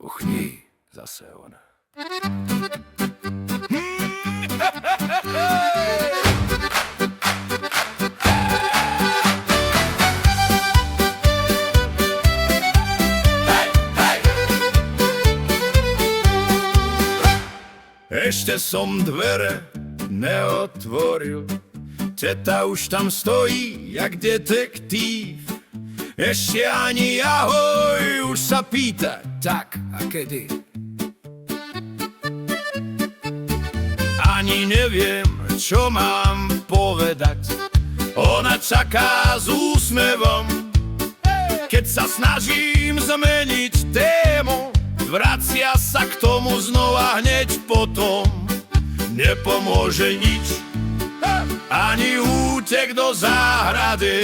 Uchní, zase on. Ešte som dvere neotvoril, teta už tam stojí, jak detektív. Ešte ani ahoj, už sa pýta, tak a kedy? Ani neviem, čo mám povedať, ona čaká s úsmevom. Keď sa snažím zmeniť tému, vracia sa k tomu znova hneď potom. Nepomôže nič, ani útek do záhrady.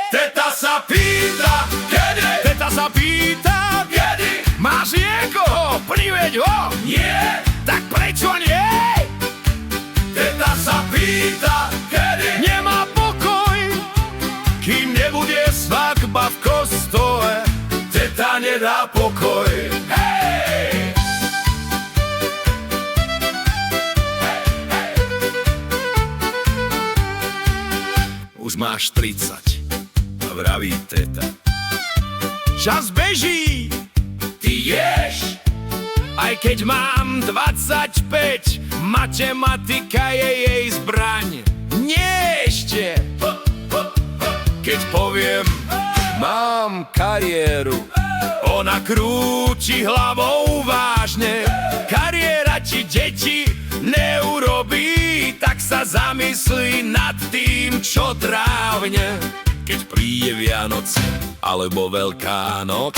Teta sa pýta, kedy? Teta sa pýta, kedy? Máš niekoho, priveď ho? Nie. Tak prečo nie? Teta sa pýta, kedy? Nemá pokoj, kým nebude svadba v kostole. Teta nedá pokoj. Hej! Už máš 30, a vraví teta. Čas beží, ty ješ. Aj keď mám 25, matematika je jej zbraň. Nie ešte. Keď poviem, mám kariéru, ona krúti hlavou vážne. Kariéra ti deti neurobí, tak sa zamyslí nad tým, čo trávne. Keď príde Vianoce alebo Veľká noc,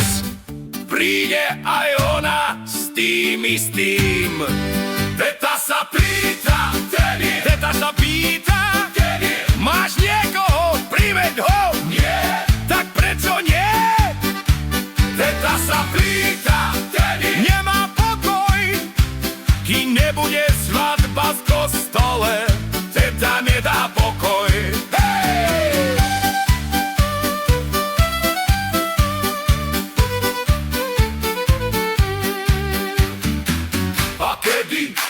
príde aj ona s tým istým. Teta sa pýta, kedy? Teta sa pýta, kedy? Máš niekoho, priveď ho? Nie. Tak prečo nie? Teta sa pýta, kedy? Nemá pokoj, kým nebude svadba v kostole. Teta nedá pokoj. Hej!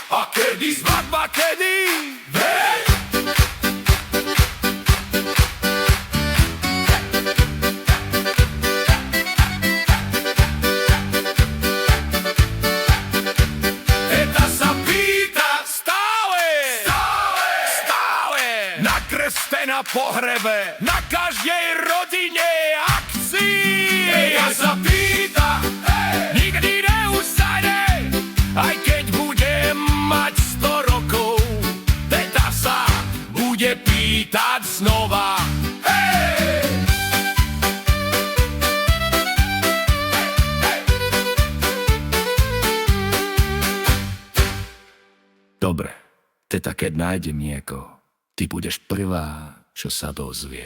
A kedy svadba, kedy? Hej! Teta sa pýta stále, na krste, na pohrebe, na každej rodine akcii. Teta sa pýta, nikdy neustane, aj keď budem mať 100 rokov. Teta sa bude pýtať znova. Hej! Dobre, teta, keď nájdem niekoho, ty budeš prvá, čo sa dozvie.